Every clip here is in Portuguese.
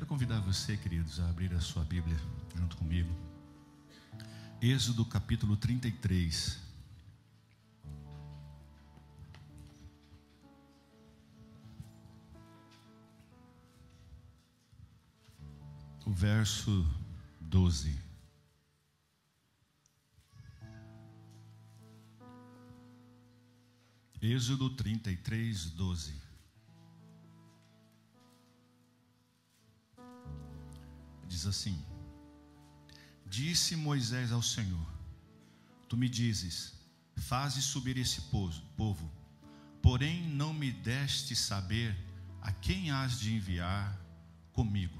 Quero convidar você, queridos, a abrir a sua Bíblia junto comigo. Êxodo capítulo 33. O verso 12. Êxodo 33, 12. Diz assim: Disse Moisés ao Senhor: Tu me dizes, faze subir esse povo, porém não me deste saber a quem hás de enviar comigo.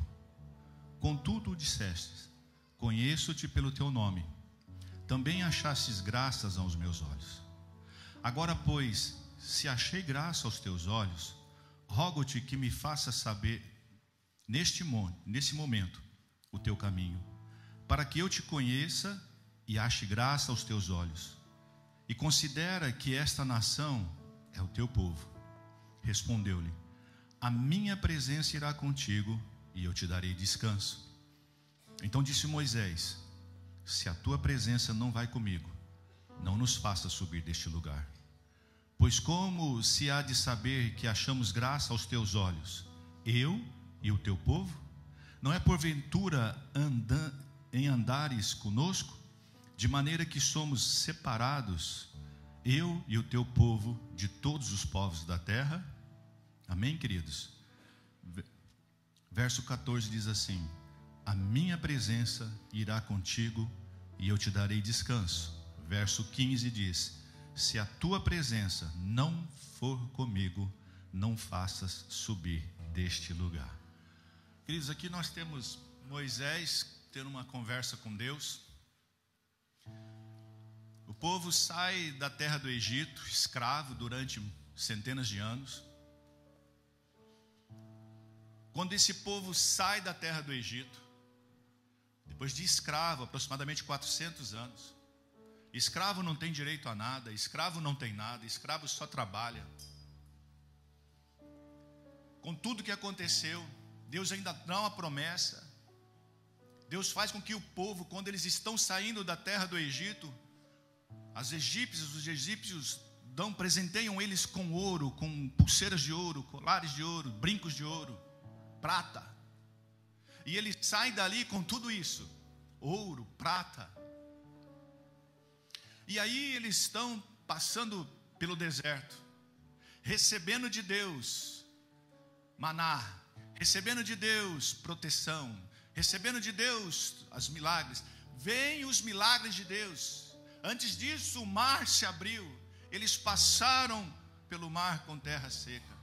Contudo dissestes, conheço-te pelo teu nome, também achastes graças aos meus olhos. Agora, pois, se achei graça aos teus olhos, rogo-te que me faças saber nesse momento o teu caminho, para que eu te conheça e ache graça aos teus olhos. E considera que esta nação é o teu povo. Respondeu-lhe: A minha presença irá contigo e eu te darei descanso. Então disse Moisés: Se a tua presença não vai comigo, não nos faça subir deste lugar. Pois como se há de saber que achamos graça aos teus olhos, eu e o teu povo? Não é porventura em andares conosco, de maneira que somos separados, eu e o teu povo, de todos os povos da terra? Amém, queridos? Verso 14 diz assim: A minha presença irá contigo e eu te darei descanso. Verso 15 diz: Se a tua presença não for comigo, não faças subir deste lugar. Queridos, aqui nós temos Moisés tendo uma conversa com Deus. O povo sai da terra do Egito, escravo durante centenas de anos. Quando esse povo sai da terra do Egito, depois de escravo, aproximadamente 400 anos, escravo não tem direito a nada, escravo não tem nada, escravo só trabalha. Com tudo que aconteceu, Deus ainda dá uma promessa. Deus faz com que o povo, quando eles estão saindo da terra do Egito, os egípcios presenteiam eles com ouro, com pulseiras de ouro, colares de ouro, brincos de ouro, prata. E eles saem dali com tudo isso, ouro, prata. E aí eles estão passando pelo deserto, recebendo de Deus maná, recebendo de Deus proteção, recebendo de Deus os milagres. Vêm os milagres de Deus. Antes disso o mar se abriu, eles passaram pelo mar com terra seca.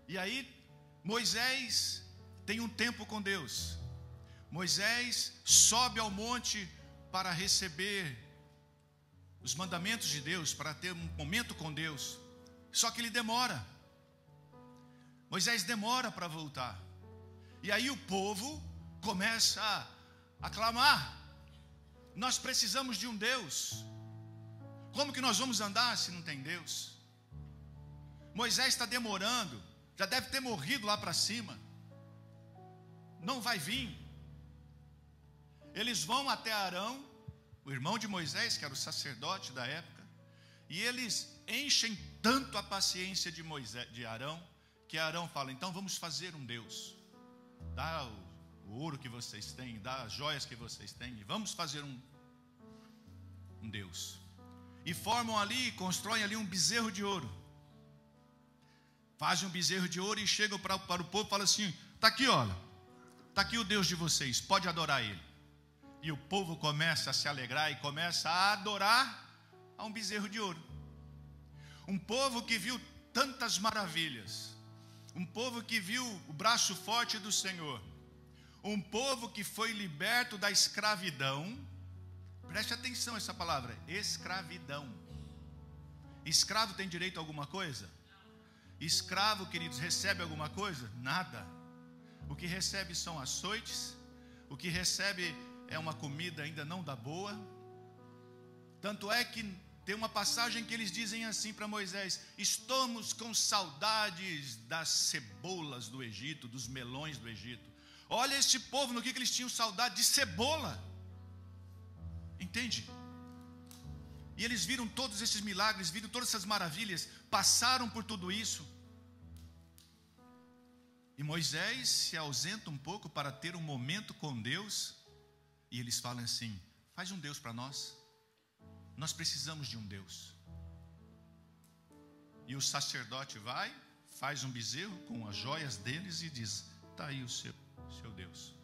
E aí Moisés tem um tempo com Deus. Moisés sobe ao monte para receber os mandamentos de Deus, para ter um momento com Deus. Só que ele demora. Moisés demora para voltar. E aí o povo começa a clamar: nós precisamos de um Deus. Como que nós vamos andar se não tem Deus? Moisés está demorando, já deve ter morrido lá para cima, não vai vir. Eles vão até Arão, o irmão de Moisés, que era o sacerdote da época, e eles enchem tanto a paciência de Arão, que Arão fala: então vamos fazer um Deus. Dá o ouro que vocês têm, dá as joias que vocês têm, e vamos fazer um Deus. E formam ali, constroem ali um bezerro de ouro. Fazem um bezerro de ouro e chegam para o povo e falam assim: está aqui, olha, está aqui o Deus de vocês, pode adorar Ele. E o povo começa a se alegrar e começa a adorar a um bezerro de ouro. Um povo que viu tantas maravilhas, um povo que viu o braço forte do Senhor, um povo que foi liberto da escravidão. Preste atenção a essa palavra, escravidão. Escravo tem direito a alguma coisa? Escravo, queridos, recebe alguma coisa? Nada. O que recebe são açoites, o que recebe é uma comida ainda não da boa. Tanto é que Tem uma passagem que eles dizem assim para Moisés: estamos com saudades das cebolas do Egito, dos melões do Egito. Olha esse povo, no que eles tinham saudade? De cebola. Entende? E eles viram todos esses milagres, viram todas essas maravilhas, passaram por tudo isso. E Moisés se ausenta um pouco para ter um momento com Deus. E eles falam assim: faz um Deus para nós. Nós precisamos de um Deus. E o sacerdote vai, faz um bezerro com as joias deles e diz: está aí o seu Deus.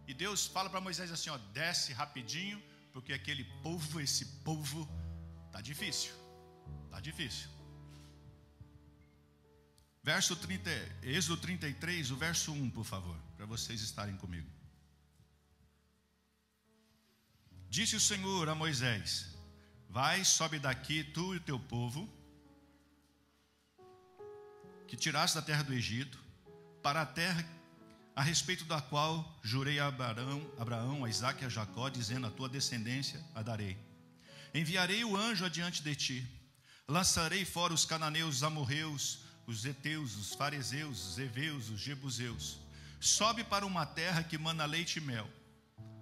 E Deus fala para Moisés assim: ó, desce rapidinho, porque esse povo está difícil. Está difícil. Verso 30, Êxodo 33, o verso 1, por favor, para vocês estarem comigo. Disse o Senhor a Moisés: vai, sobe daqui, tu e o teu povo, que tiraste da terra do Egito, para a terra a respeito da qual jurei a Abraão, a Isaque e a Jacó, dizendo: a tua descendência a darei. Enviarei o anjo adiante de ti, lançarei fora os cananeus, os amorreus, os heteus, os fariseus, os heveus, os jebuseus. Sobe para uma terra que mana leite e mel.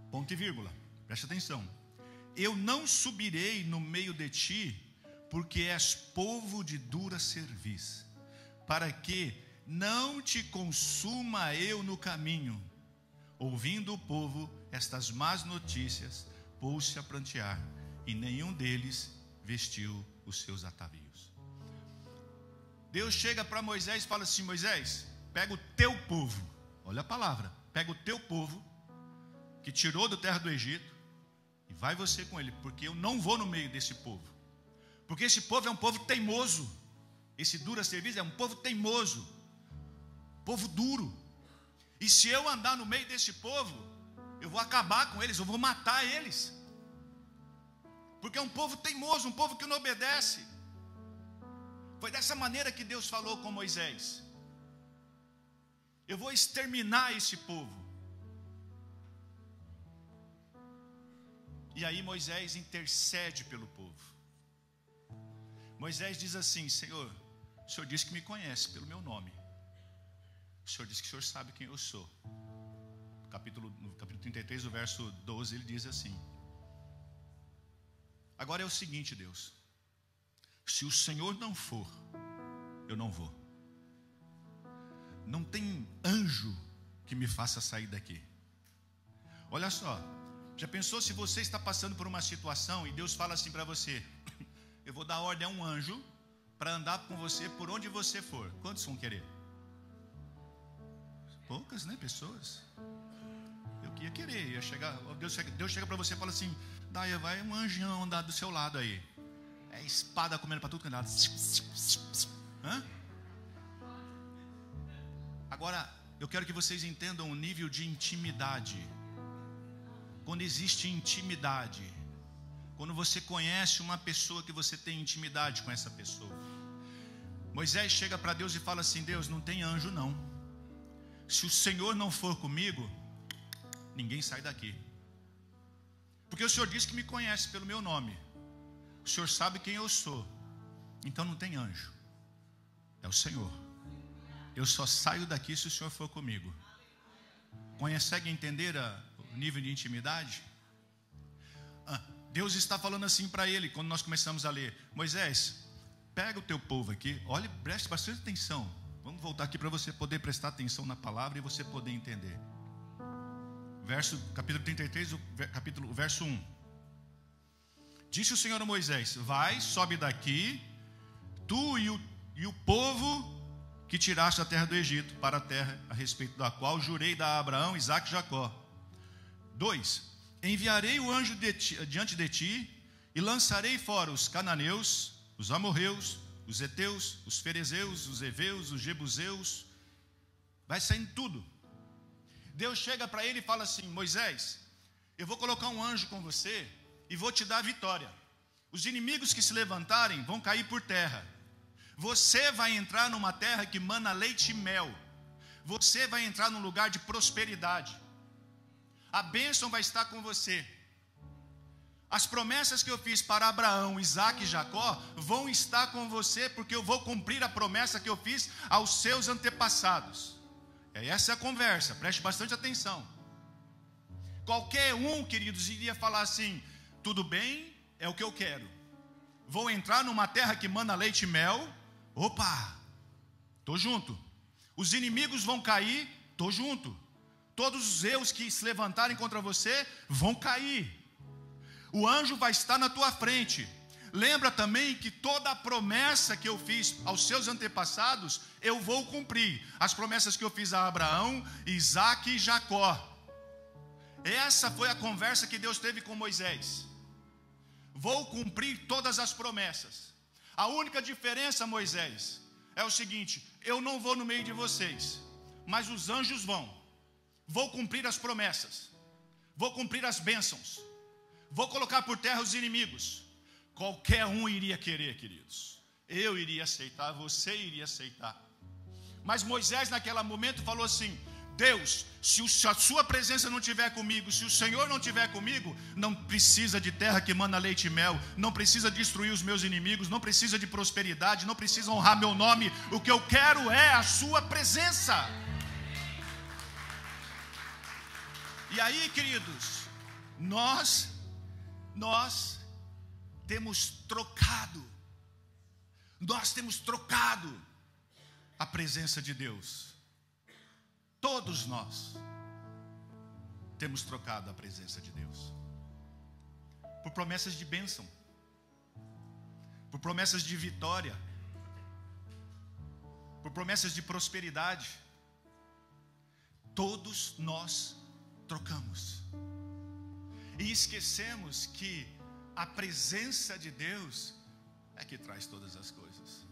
Ponto e vírgula. Preste atenção. Eu não subirei no meio de ti, porque és povo de dura cerviz, para que não te consuma eu no caminho. Ouvindo o povo estas más notícias, pôs-se a prantear, e nenhum deles vestiu os seus atavios. Deus chega para Moisés e fala assim: Moisés, pega o teu povo, olha a palavra, pega o teu povo, que tirou da terra do Egito, e vai você com ele, porque eu não vou no meio desse povo. Porque esse povo é um povo teimoso. Esse dura serviço é um povo teimoso, povo duro. E se eu andar no meio desse povo, eu vou acabar com eles, eu vou matar eles. Porque é um povo teimoso, um povo que não obedece. Foi dessa maneira que Deus falou com Moisés: eu vou exterminar esse povo. E aí Moisés intercede pelo povo. Moisés diz assim: Senhor, o Senhor disse que me conhece pelo meu nome. O Senhor disse que o Senhor sabe quem eu sou. No capítulo 33, o verso 12, ele diz assim: agora é o seguinte, Deus, se o Senhor não for, eu não vou. Não tem anjo que me faça sair daqui. Olha só, já pensou se você está passando por uma situação e Deus fala assim para você: eu vou dar ordem a um anjo para andar com você por onde você for. Quantos vão querer? Poucas, né, pessoas. Eu ia querer, ia chegar. Deus chega para você e fala assim: daí vai um anjão andar do seu lado aí. É espada comendo para tudo que é lado. Hã? Agora, eu quero que vocês entendam o nível de intimidade. Quando existe intimidade, quando você conhece uma pessoa que você tem intimidade com essa pessoa. Moisés chega para Deus e fala assim: Deus, não tem anjo não. Se o Senhor não for comigo, ninguém sai daqui. Porque o Senhor disse que me conhece pelo meu nome. O Senhor sabe quem eu sou. Então não tem anjo. É o Senhor. Eu só saio daqui se o Senhor for comigo. Consegue entender o nível de intimidade? Deus está falando assim para ele, quando nós começamos a ler: Moisés, pega o teu povo aqui. Olha, preste bastante atenção. Vamos voltar aqui para você poder prestar atenção na palavra e você poder entender. Capítulo 33, o verso 1. Disse o Senhor a Moisés: vai, sobe daqui, tu e o povo que tiraste da terra do Egito, para a terra a respeito da qual jurei dar a Abraão, Isaque e Jacó. 2. Enviarei o anjo diante de ti, e lançarei fora os cananeus, os amorreus, os heteus, os ferezeus, os heveus, os jebuseus. Vai saindo tudo. Deus chega para ele e fala assim: Moisés, eu vou colocar um anjo com você e vou te dar a vitória. Os inimigos que se levantarem vão cair por terra. Você vai entrar numa terra que mana leite e mel. Você vai entrar num lugar de prosperidade. A bênção vai estar com você. As promessas que eu fiz para Abraão, Isaque e Jacó vão estar com você, porque eu vou cumprir a promessa que eu fiz aos seus antepassados. E essa é a conversa, preste bastante atenção. Qualquer um, queridos, iria falar assim: tudo bem, é o que eu quero. Vou entrar numa terra que mana leite e mel. Opa, estou junto. Os inimigos vão cair, estou junto. Todos os erros que se levantarem contra você vão cair. O anjo vai estar na tua frente. Lembra também que toda a promessa que eu fiz aos seus antepassados, eu vou cumprir. As promessas que eu fiz a Abraão, Isaque e Jacó. Essa foi a conversa que Deus teve com Moisés. Vou cumprir todas as promessas. A única diferença, Moisés, é o seguinte: eu não vou no meio de vocês, mas os anjos vão. Vou cumprir as promessas. Vou cumprir as bênçãos. Vou colocar por terra os inimigos. Qualquer um iria querer, queridos. Eu iria aceitar, você iria aceitar. Mas Moisés naquele momento falou assim: Deus, se a sua presença não estiver comigo, se o Senhor não estiver comigo, não precisa de terra que mana leite e mel, não precisa destruir os meus inimigos, não precisa de prosperidade, não precisa honrar meu nome. O que eu quero é a sua presença. E aí, queridos, nós temos trocado a presença de Deus. Todos nós temos trocado a presença de Deus por promessas de bênção, por promessas de vitória, por promessas de prosperidade. Todos nós trocamos e esquecemos que a presença de Deus é que traz todas as coisas.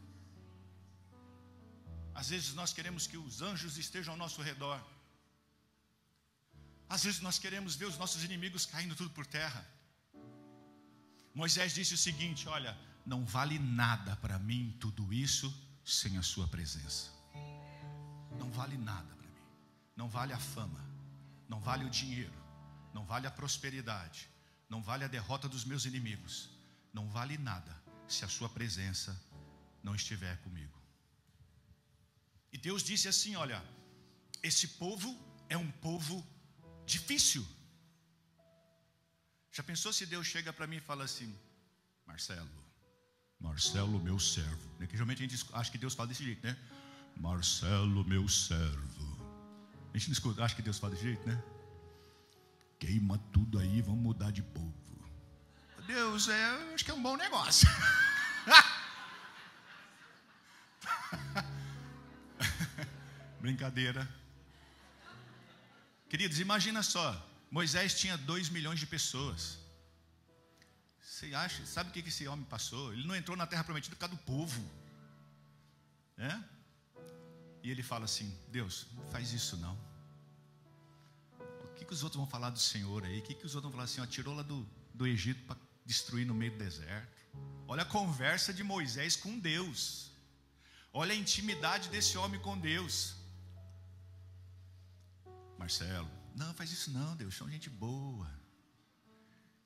Às vezes nós queremos que os anjos estejam ao nosso redor. Às vezes nós queremos ver os nossos inimigos caindo tudo por terra. Moisés disse o seguinte: olha, não vale nada para mim tudo isso sem a sua presença. Não vale nada para mim. Não vale a fama, não vale o dinheiro, não vale a prosperidade, não vale a derrota dos meus inimigos. Não vale nada se a sua presença não estiver comigo. E Deus disse assim: olha, esse povo é um povo difícil. Já pensou se Deus chega para mim e fala assim: Marcelo, meu servo, né? Que geralmente a gente acha que Deus fala desse jeito, né? Marcelo, meu servo. A gente não escuta, acha que Deus fala desse jeito, né? Queima tudo aí, vamos mudar de povo. Deus, acho que é um bom negócio. Brincadeira. Queridos, imagina só, Moisés tinha 2 milhões de pessoas. Você acha, sabe o que esse homem passou? Ele não entrou na terra prometida por causa do povo, né? E ele fala assim: Deus, não faz isso não. O que os outros vão falar do Senhor aí? O que os outros vão falar assim? Ó, tirou lá do Egito para destruir no meio do deserto. Olha a conversa de Moisés com Deus. Olha a intimidade desse homem com Deus. Marcelo, não faz isso não, Deus, são gente boa.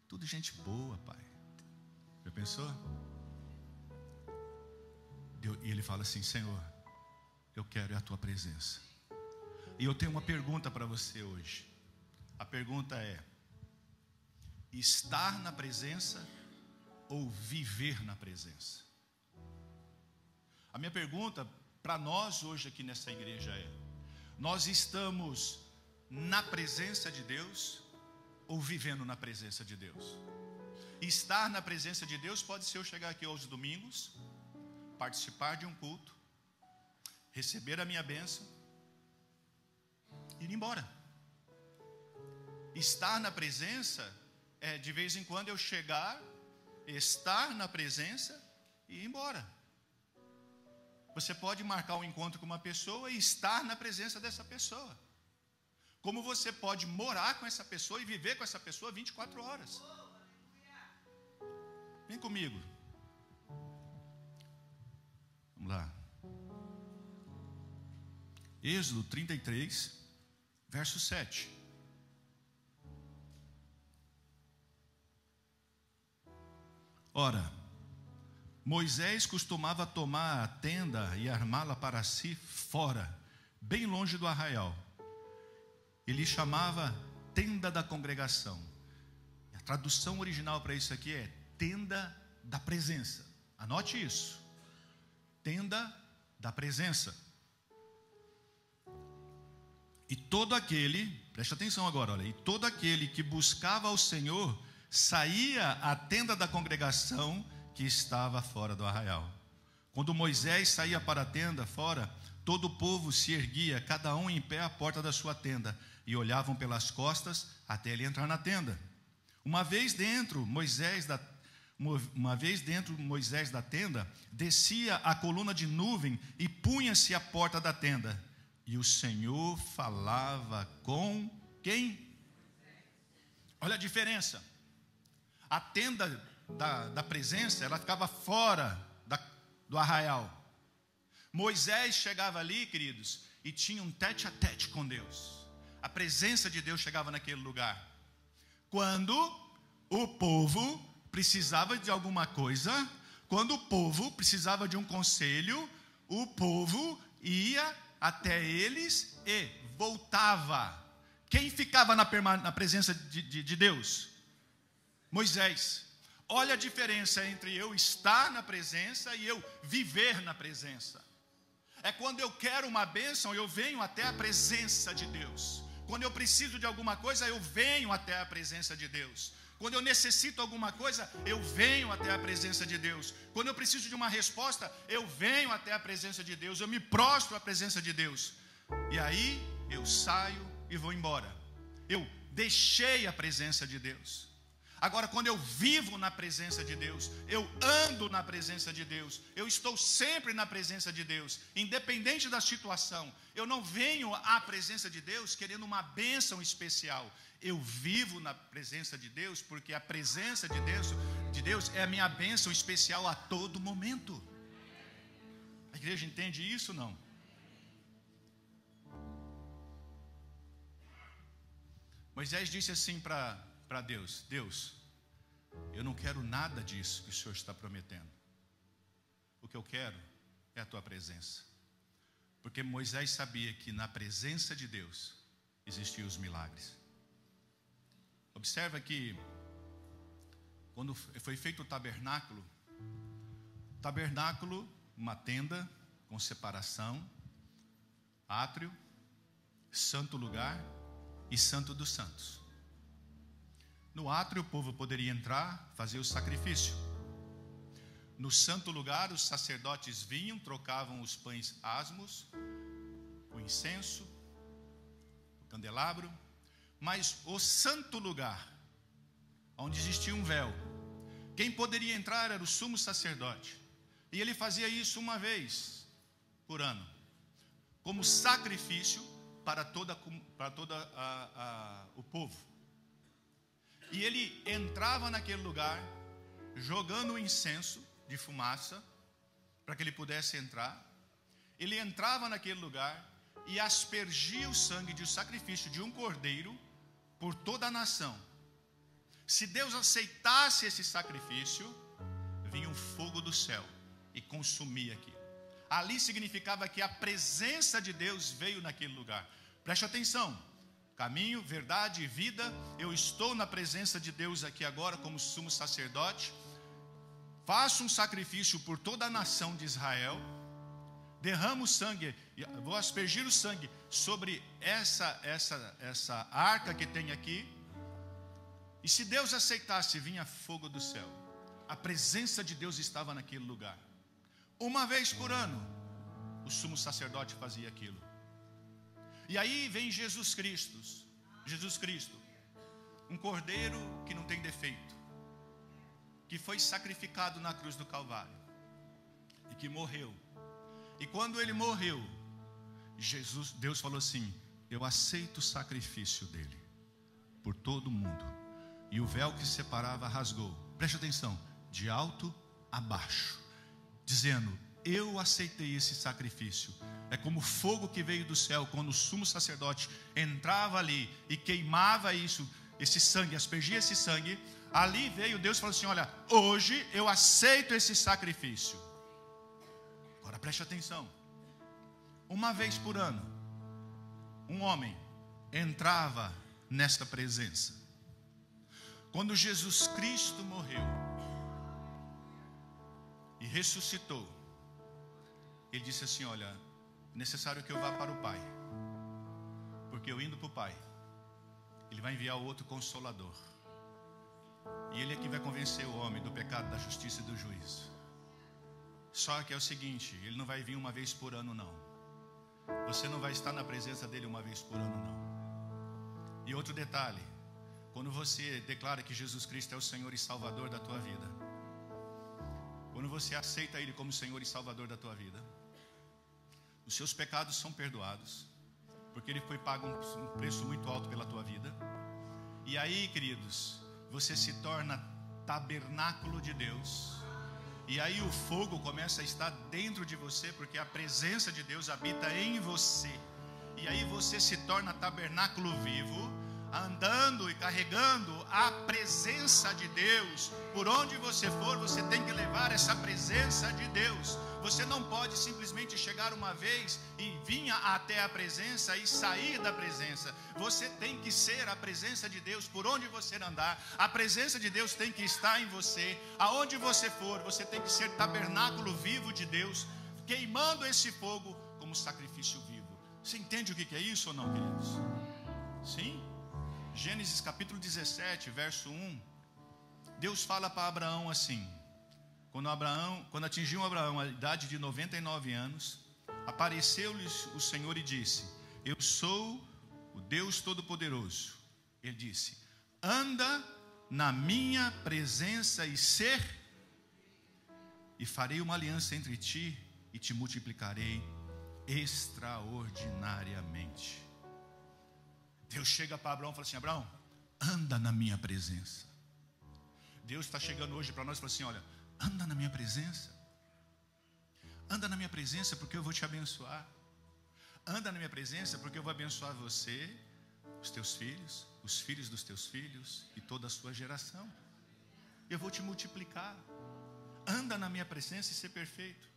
Tudo gente boa, pai. Já pensou? E ele fala assim: Senhor, eu quero a tua presença. E eu tenho uma pergunta para você hoje. A pergunta é: estar na presença ou viver na presença? A minha pergunta para nós hoje aqui nessa igreja é: nós estamos na presença de Deus ou vivendo na presença de Deus? Estar na presença de Deus pode ser eu chegar aqui aos domingos, participar de um culto, receber a minha bênção e ir embora. Estar na presença é de vez em quando eu chegar, estar na presença e ir embora. Você pode marcar um encontro com uma pessoa e estar na presença dessa pessoa, como você pode morar com essa pessoa e viver com essa pessoa 24 horas. Vem comigo. Vamos lá. Êxodo 33, verso 7. Ora, Moisés costumava tomar a tenda e armá-la para si fora, bem longe do arraial. Ele chamava tenda da congregação. A tradução original para isso aqui é tenda da presença. Anote isso. Tenda da presença. E todo aquele, preste atenção agora, olha, e todo aquele que buscava ao Senhor saía à tenda da congregação que estava fora do arraial. Quando Moisés saía para a tenda fora, todo o povo se erguia, cada um em pé à porta da sua tenda, e olhavam pelas costas até ele entrar na tenda. Uma vez dentro Moisés da tenda, descia a coluna de nuvem e punha-se à porta da tenda. E o Senhor falava com quem? Olha a diferença. A tenda da presença, ela ficava fora do arraial. Moisés chegava ali, queridos, e tinha um tete a tete com Deus. A presença de Deus chegava naquele lugar. Quando o povo precisava de alguma coisa, quando o povo precisava de um conselho, o povo ia até eles e voltava. Quem ficava na presença de Deus? Moisés. Olha a diferença entre eu estar na presença e eu viver na presença. É quando eu quero uma bênção, eu venho até a presença de Deus. Quando eu preciso de alguma coisa, eu venho até a presença de Deus. Quando eu necessito alguma coisa, eu venho até a presença de Deus. Quando eu preciso de uma resposta, eu venho até a presença de Deus. Eu me prostro à presença de Deus. E aí, eu saio e vou embora. Eu deixei a presença de Deus. Agora, quando eu vivo na presença de Deus, eu ando na presença de Deus, eu estou sempre na presença de Deus, independente da situação. Eu não venho à presença de Deus querendo uma bênção especial. Eu vivo na presença de Deus, porque a presença de Deus é a minha bênção especial a todo momento. A igreja entende isso ou não? Moisés disse assim para Deus: Deus, eu não quero nada disso que o Senhor está prometendo. O que eu quero é a tua presença. Porque Moisés sabia que na presença de Deus existiam os milagres. Observa que quando foi feito o tabernáculo, uma tenda com separação, átrio, santo lugar e santo dos santos. No átrio o povo poderia entrar, fazer o sacrifício. No santo lugar os sacerdotes vinham, trocavam os pães asmos, o incenso, o candelabro. Mas o santo lugar, onde existia um véu, quem poderia entrar era o sumo sacerdote. E ele fazia isso uma vez por ano, como sacrifício para todo o povo. E ele entrava naquele lugar, jogando o incenso de fumaça, para que ele pudesse entrar. Ele entrava naquele lugar e aspergia o sangue de sacrifício de um cordeiro por toda a nação. Se Deus aceitasse esse sacrifício, vinha um fogo do céu e consumia aquilo. Ali significava que a presença de Deus veio naquele lugar. Preste atenção. Caminho, verdade e vida. Eu estou na presença de Deus aqui agora como sumo sacerdote. Faço um sacrifício por toda a nação de Israel. Derramo o sangue, vou aspergir o sangue sobre essa arca que tem aqui. E se Deus aceitasse, vinha fogo do céu. A presença de Deus estava naquele lugar. Uma vez por ano, o sumo sacerdote fazia aquilo. E aí vem Jesus Cristo, um cordeiro que não tem defeito, que foi sacrificado na cruz do Calvário e que morreu. E quando ele morreu, Deus falou assim: eu aceito o sacrifício dele por todo mundo. E o véu que separava rasgou. Preste atenção, de alto a baixo, dizendo: eu aceitei esse sacrifício. É como fogo que veio do céu, quando o sumo sacerdote entrava ali e queimava esse sangue, aspergia esse sangue. Ali veio Deus e falou assim: olha, hoje eu aceito esse sacrifício. Agora preste atenção. Uma vez por ano, um homem entrava nesta presença. Quando Jesus Cristo morreu e ressuscitou, ele disse assim: olha, é necessário que eu vá para o Pai, porque eu indo para o Pai, Ele vai enviar o outro Consolador, e Ele é que vai convencer o homem do pecado, da justiça e do juízo. Só que é o seguinte: Ele não vai vir uma vez por ano, não. Você não vai estar na presença dEle uma vez por ano, não. E outro detalhe: quando você declara que Jesus Cristo é o Senhor e Salvador da tua vida, quando você aceita Ele como Senhor e Salvador da tua vida, os seus pecados são perdoados, porque Ele foi pago um preço muito alto pela tua vida. E aí, queridos, você se torna tabernáculo de Deus. E aí o fogo começa a estar dentro de você, porque a presença de Deus habita em você. E aí você se torna tabernáculo vivo, andando e carregando a presença de Deus. Por onde você for, você tem que levar essa presença de Deus. Você não pode simplesmente chegar uma vez e vir até a presença e sair da presença. Você tem que ser a presença de Deus por onde você andar. A presença de Deus tem que estar em você. Aonde você for, você tem que ser tabernáculo vivo de Deus, queimando esse fogo como sacrifício vivo. Você entende o que é isso ou não, queridos? Sim? Gênesis capítulo 17, verso 1. Deus fala para Abraão assim: quando atingiu Abraão a idade de 99 anos, apareceu-lhe o Senhor e disse: eu sou o Deus Todo-Poderoso. Ele disse: anda na minha presença e farei uma aliança entre ti e te multiplicarei extraordinariamente. Deus chega para Abraão e fala assim: Abraão, anda na minha presença. Deus está chegando hoje para nós e fala assim: olha, anda na minha presença. Anda na minha presença porque eu vou te abençoar. Anda na minha presença porque eu vou abençoar você, os teus filhos, os filhos dos teus filhos e toda a sua geração. Eu vou te multiplicar. Anda na minha presença e ser perfeito.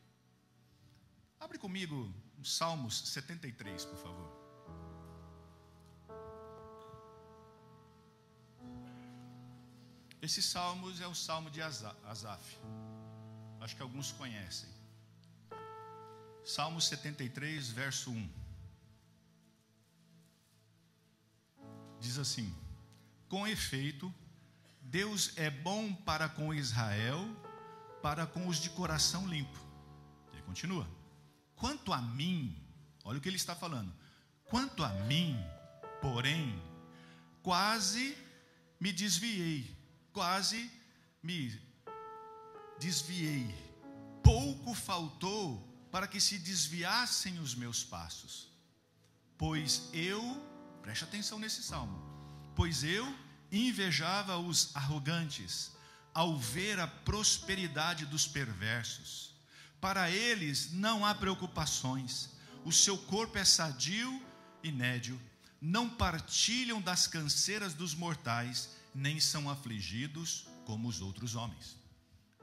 Abre comigo Salmos 73, por favor. Esse Salmos é o Salmo de Asaf. Acho que alguns conhecem. Salmo 73, verso 1. Diz assim: com efeito, Deus é bom para com Israel, para com os de coração limpo. Ele continua: quanto a mim, olha o que ele está falando. Quanto a mim, porém, quase me desviei. Pouco faltou para que se desviassem os meus passos. Pois eu, preste atenção nesse salmo, pois eu invejava os arrogantes, ao ver a prosperidade dos perversos. Para eles não há preocupações, o seu corpo é sadio e nédio, não partilham das canseiras dos mortais, nem são afligidos como os outros homens.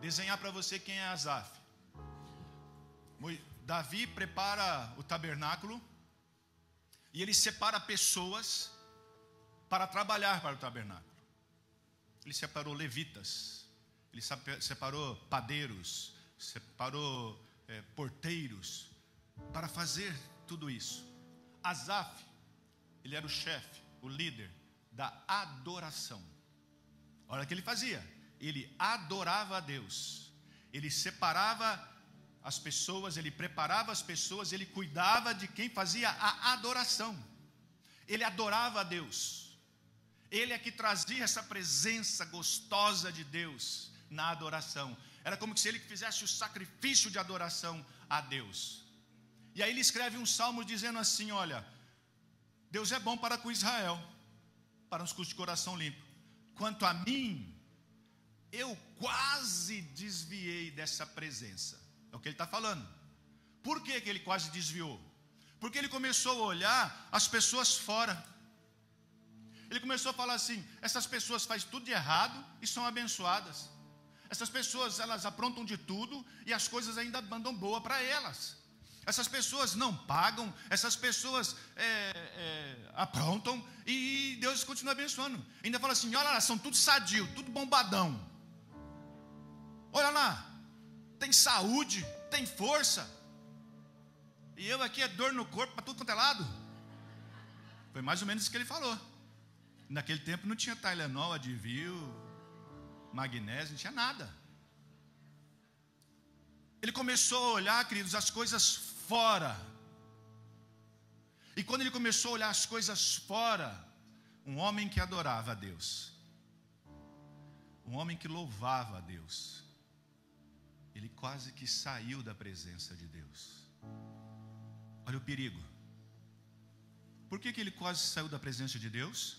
Desenhar para você quem é Asaf. Davi prepara o tabernáculo e ele separa pessoas para trabalhar para o tabernáculo. Ele separou levitas, ele separou padeiros, separou porteiros para fazer tudo isso. Asaf, ele era o chefe, o líder da adoração. Olha o que ele fazia: ele adorava a Deus, ele separava as pessoas, ele preparava as pessoas, ele cuidava de quem fazia a adoração. Ele adorava a Deus, ele é que trazia essa presença gostosa de Deus na adoração. Era como se ele fizesse o sacrifício de adoração a Deus. E aí ele escreve um salmo dizendo assim: olha, Deus é bom para com Israel, para os de coração limpo. Quanto a mim, eu quase desviei dessa presença. É o que ele está falando. Por que ele quase desviou? Porque ele começou a olhar as pessoas fora. Ele começou a falar assim: essas pessoas fazem tudo de errado e são abençoadas. Essas pessoas, elas aprontam de tudo e as coisas ainda mandam boa para elas. Essas pessoas não pagam, essas pessoas aprontam e Deus continua abençoando. Ainda fala assim: olha lá, são tudo sadio, tudo bombadão. Olha lá, tem saúde, tem força. E eu aqui é dor no corpo para tudo quanto é lado. Foi mais ou menos isso que ele falou. Naquele tempo não tinha Tylenol, Advil, magnésio, não tinha nada. Ele começou a olhar, queridos, as coisas fora. E quando ele começou a olhar as coisas fora, um homem que adorava a Deus, um homem que louvava a Deus, ele quase que saiu da presença de Deus. Olha o perigo. Por que ele quase saiu da presença de Deus?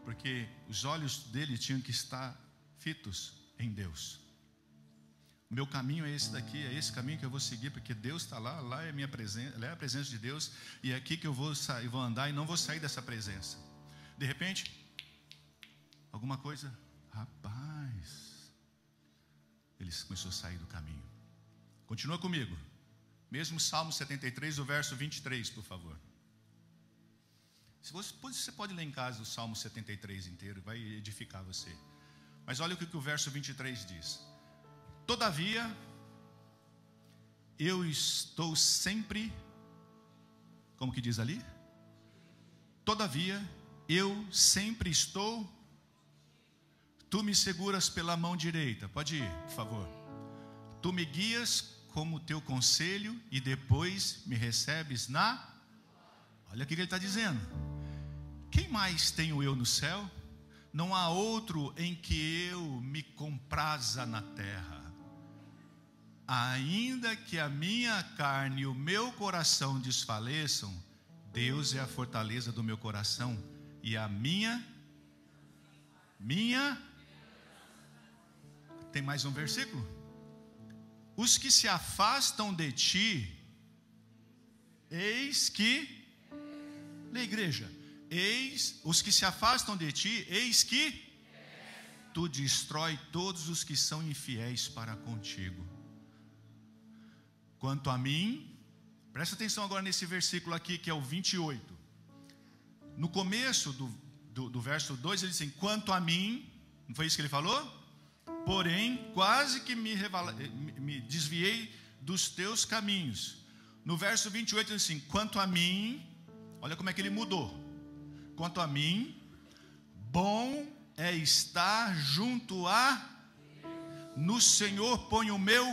Porque os olhos dele tinham que estar fitos em Deus. O meu caminho é esse daqui, é esse caminho que eu vou seguir, porque Deus está lá, lá é a minha presença, lá é a presença de Deus, e é aqui que eu vou sair, vou andar e não vou sair dessa presença. De repente, alguma coisa, rapaz, ele começou a sair do caminho. Continua comigo, mesmo Salmo 73, o verso 23, por favor. Se você pode ler em casa o Salmo 73 inteiro, vai edificar você. Mas olha o que o verso 23 diz: todavia, eu estou sempre, como que diz ali? Todavia, eu sempre estou, tu me seguras pela mão direita. Pode ir, por favor. Tu me guias como teu conselho e depois me recebes na... Olha o que ele está dizendo. Quem mais tenho eu no céu? Não há outro em que eu me compraza na terra. Ainda que a minha carne e o meu coração desfaleçam, Deus é a fortaleza do meu coração e a minha. Tem mais um versículo? Os que se afastam de ti, eis que... Lê, igreja. Eis, os que se afastam de ti, eis que tu destrói todos os que são infiéis para contigo. Quanto a mim, presta atenção agora nesse versículo aqui, que é o 28. No começo do verso 2, ele diz assim: quanto a mim, não foi isso que ele falou? Porém, quase que me desviei dos teus caminhos. No verso 28, ele diz assim: quanto a mim, olha como é que ele mudou. Quanto a mim, bom é estar junto no Senhor ponho o meu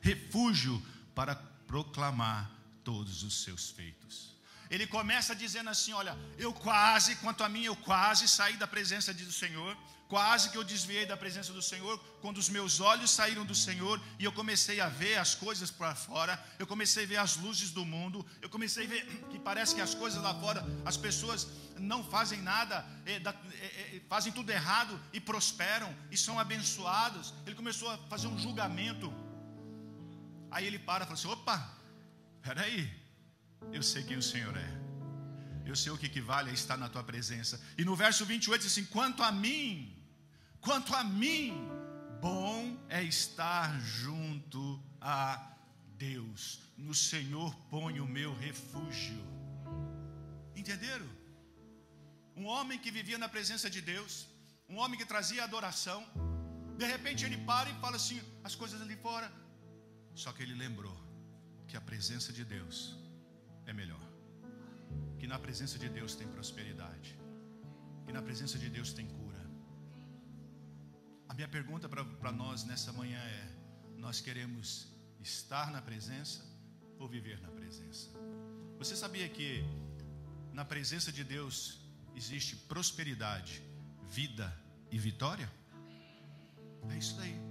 refúgio para proclamar todos os seus feitos. Ele começa dizendo assim: olha, quanto a mim, eu quase saí da presença do Senhor, quase que eu desviei da presença do Senhor, quando os meus olhos saíram do Senhor, e eu comecei a ver as coisas para fora, eu comecei a ver as luzes do mundo, eu comecei a ver que parece que as coisas lá fora, as pessoas não fazem nada, fazem tudo errado e prosperam, e são abençoados. Ele começou a fazer um julgamento. Aí ele para e fala assim: opa, peraí, eu sei quem o Senhor é, eu sei o que vale estar na tua presença. E no verso 28 diz assim: quanto a mim, bom é estar junto a Deus, no Senhor ponho o meu refúgio. Entenderam? Um homem que vivia na presença de Deus, um homem que trazia adoração, de repente ele para e fala assim: as coisas ali fora. Só que ele lembrou que a presença de Deus é melhor, que na presença de Deus tem prosperidade, que na presença de Deus tem cura. A minha pergunta para nós nessa manhã é: nós queremos estar na presença ou viver na presença? Você sabia que na presença de Deus existe prosperidade, vida e vitória? É isso daí.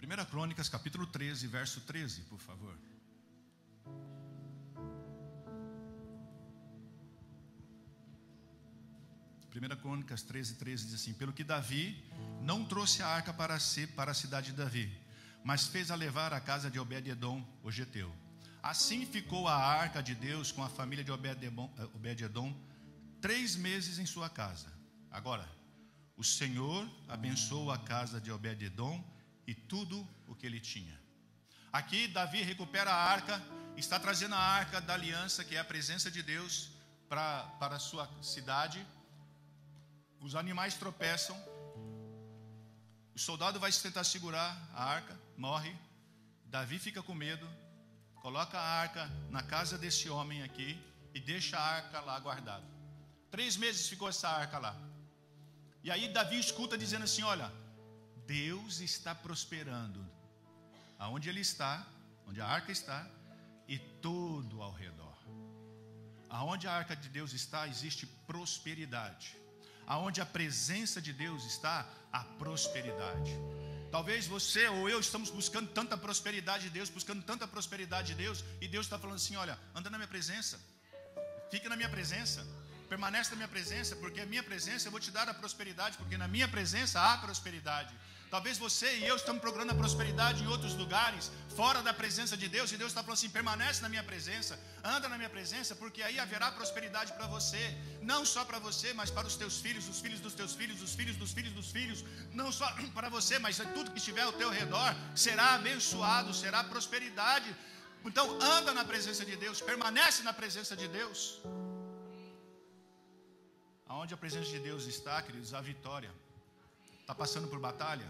1 Crônicas capítulo 13, verso 13, por favor. 1 Crônicas 13, 13 diz assim: pelo que Davi não trouxe a arca para a cidade de Davi, mas fez-a levar à casa de Obed-edom, o geteu. Assim ficou a arca de Deus com a família de Obed-edom 3 meses em sua casa. Agora, o Senhor abençoou a casa de Obed-edom e tudo o que ele tinha. Aqui Davi recupera a arca, está trazendo a arca da aliança, que é a presença de Deus, para a sua cidade. Os animais tropeçam, o soldado vai tentar segurar a arca, morre. Davi fica com medo, coloca a arca na casa desse homem aqui e deixa a arca lá guardada. 3 meses ficou essa arca lá. E aí Davi escuta dizendo assim: olha, Deus está prosperando aonde ele está, onde a arca está, e todo ao redor. Aonde a arca de Deus está, existe prosperidade. Aonde a presença de Deus está, a prosperidade. Talvez você ou eu estamos buscando tanta prosperidade de Deus, buscando tanta prosperidade de Deus, e Deus está falando assim: olha, anda na minha presença, fica na minha presença, permanece na minha presença, porque a minha presença eu vou te dar a prosperidade, porque na minha presença há prosperidade. Talvez você e eu estamos procurando a prosperidade em outros lugares, fora da presença de Deus, e Deus está falando assim: permanece na minha presença, anda na minha presença, porque aí haverá prosperidade para você, não só para você, mas para os teus filhos, os filhos dos teus filhos, os filhos dos filhos dos filhos, não só para você, mas tudo que estiver ao teu redor será abençoado, será prosperidade. Então anda na presença de Deus, permanece na presença de Deus. Aonde a presença de Deus está, queridos, a vitória. Está passando por batalha?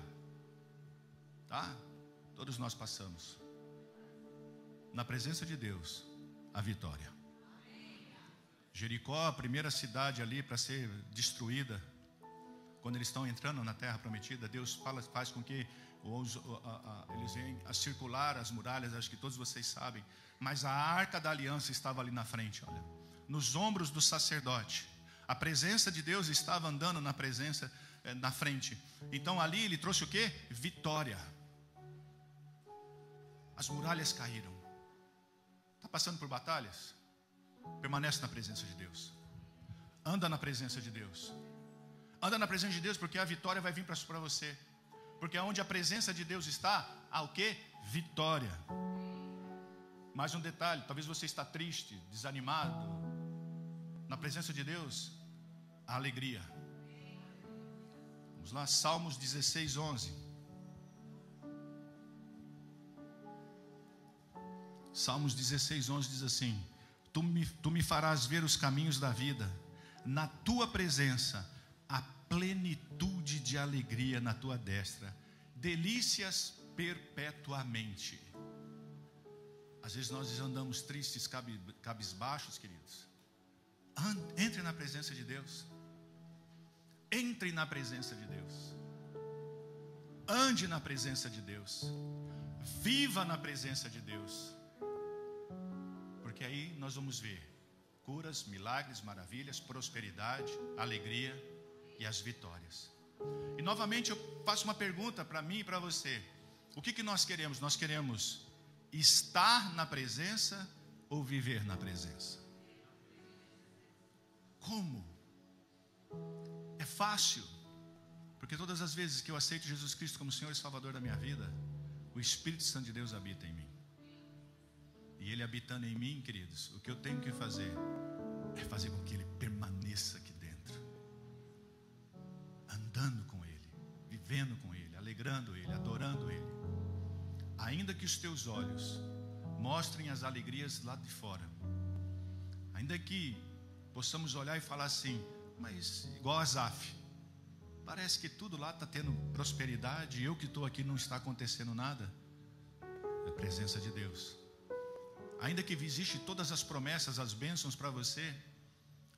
Tá? Todos nós passamos. Na presença de Deus, a vitória. Jericó, a primeira cidade ali para ser destruída, quando eles estão entrando na terra prometida, Deus faz com que eles venham a circular as muralhas, acho que todos vocês sabem, mas a arca da aliança estava ali na frente, olha, nos ombros do sacerdote. A presença de Deus estava andando na frente. Então ali ele trouxe o quê? Vitória. As muralhas caíram. Está passando por batalhas? Permanece na presença de Deus. Anda na presença de Deus. Anda na presença de Deus, porque a vitória vai vir para você. Porque onde a presença de Deus está, há o quê? Vitória. Mais um detalhe, talvez você está triste, desanimado. Na presença de Deus, a alegria. Vamos lá, Salmos 16, 11. Salmos 16, 11 diz assim: Tu me farás ver os caminhos da vida, na tua presença a plenitude de alegria, na tua destra, delícias perpetuamente. Às vezes nós andamos tristes, cabisbaixos, queridos. Entre na presença de Deus. Entre na presença de Deus. Ande na presença de Deus. Viva na presença de Deus. Porque aí nós vamos ver curas, milagres, maravilhas, prosperidade, alegria e as vitórias. E novamente eu faço uma pergunta para mim e para você. O que nós queremos? Nós queremos estar na presença ou viver na presença? Como? É fácil, porque todas as vezes que eu aceito Jesus Cristo como Senhor e Salvador da minha vida, o Espírito Santo de Deus habita em mim. E Ele habitando em mim, queridos, o que eu tenho que fazer é fazer com que Ele permaneça aqui dentro, andando com Ele, vivendo com Ele, alegrando Ele, adorando Ele. Ainda que os teus olhos mostrem as alegrias lá de fora, ainda que possamos olhar e falar assim: mas igual a Asaf, parece que tudo lá está tendo prosperidade e eu que estou aqui não está acontecendo nada. É a presença de Deus. Ainda que existe todas as promessas, as bênçãos para você,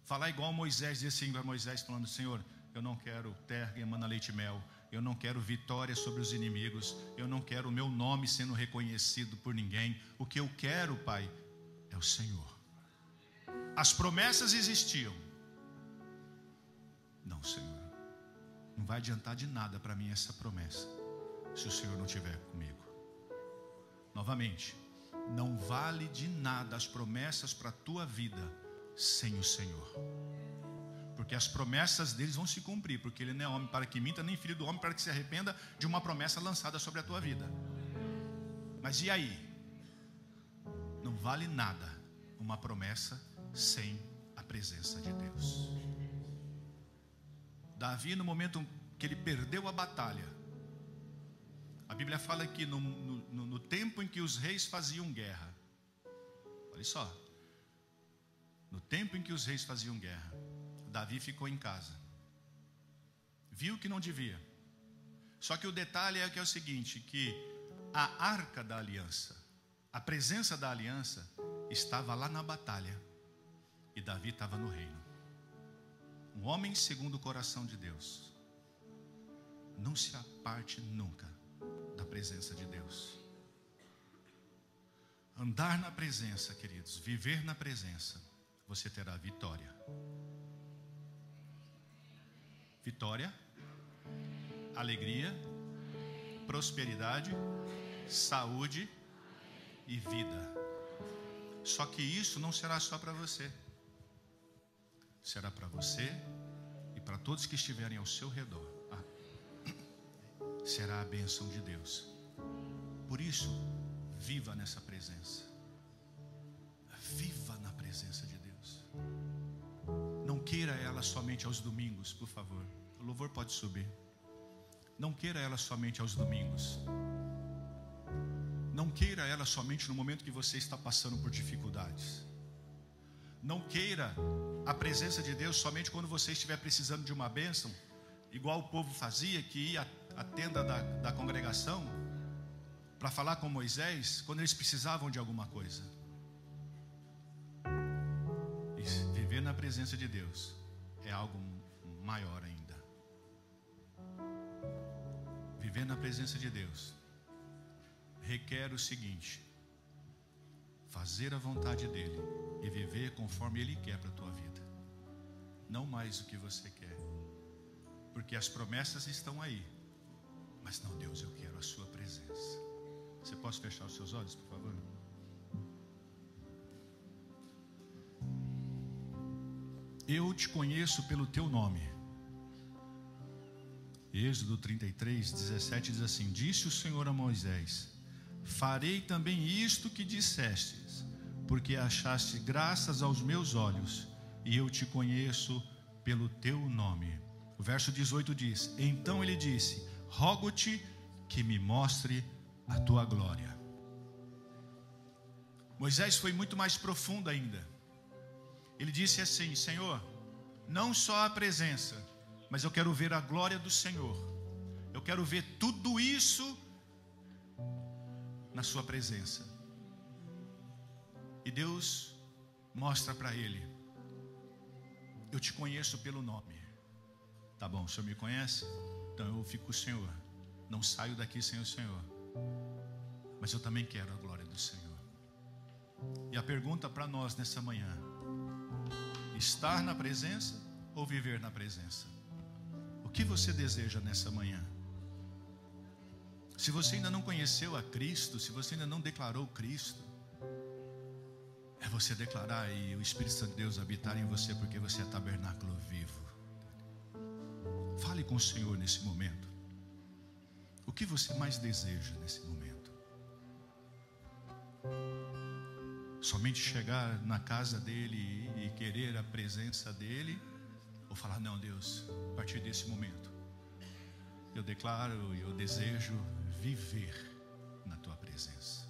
falar igual Moisés, dizer assim para Moisés, falando: Senhor, eu não quero terra que emana leite e mel, eu não quero vitória sobre os inimigos, eu não quero o meu nome sendo reconhecido por ninguém. O que eu quero, Pai, é o Senhor. As promessas existiam. Não, Senhor, não vai adiantar de nada para mim essa promessa, se o Senhor não estiver comigo. Novamente, não vale de nada as promessas para a tua vida sem o Senhor. Porque as promessas deles vão se cumprir, porque Ele não é homem para que minta, nem filho do homem para que se arrependa de uma promessa lançada sobre a tua vida. Mas e aí? Não vale nada uma promessa sem a presença de Deus. Davi, no momento que ele perdeu a batalha, a Bíblia fala que no tempo em que os reis faziam guerra, olha só, no tempo em que os reis faziam guerra, Davi ficou em casa, viu que não devia. Só que o detalhe é que é o seguinte, que a arca da aliança, a presença da aliança, estava lá na batalha, e Davi estava no reino. Um homem segundo o coração de Deus não se aparte nunca da presença de Deus. Andar na presença, queridos, viver na presença, você terá vitória. Vitória, alegria, prosperidade, saúde e vida. Só que isso não será só para você. Será para você e para todos que estiverem ao seu redor. Será a bênção de Deus. Por isso, viva nessa presença. Viva na presença de Deus. Não queira ela somente aos domingos, por favor. O louvor pode subir. Não queira ela somente aos domingos. Não queira ela somente no momento que você está passando por dificuldades. Não queira a presença de Deus somente quando você estiver precisando de uma bênção, igual o povo fazia, que ia à tenda da congregação para falar com Moisés, quando eles precisavam de alguma coisa. E viver na presença de Deus é algo maior ainda. Viver na presença de Deus requer o seguinte: fazer a vontade dEle e viver conforme Ele quer para a tua vida, não mais o que você quer, porque as promessas estão aí, mas não, Deus, eu quero a sua presença. Você pode fechar os seus olhos, por favor? Eu te conheço pelo teu nome. Êxodo 33, 17 diz assim: disse o Senhor a Moisés: farei também isto que dissestes, porque achaste graças aos meus olhos, e eu te conheço pelo teu nome. O verso 18 diz: então ele disse: rogo-te que me mostre a tua glória. Moisés foi muito mais profundo ainda. Ele disse assim: Senhor, não só a presença, mas eu quero ver a glória do Senhor. Eu quero ver tudo isso na sua presença. E Deus mostra para ele: eu te conheço pelo nome. Tá bom, o Senhor me conhece? Então eu fico com o Senhor. Não saio daqui sem o Senhor. Mas eu também quero a glória do Senhor. E a pergunta para nós nessa manhã: estar na presença ou viver na presença? O que você deseja nessa manhã? Se você ainda não conheceu a Cristo, se você ainda não declarou Cristo, é você declarar e o Espírito Santo de Deus habitar em você, porque você é tabernáculo vivo. Fale com o Senhor nesse momento. O que você mais deseja nesse momento? Somente chegar na casa dele e querer a presença dele? Ou falar: não, Deus, a partir desse momento eu declaro e eu desejo viver na tua presença.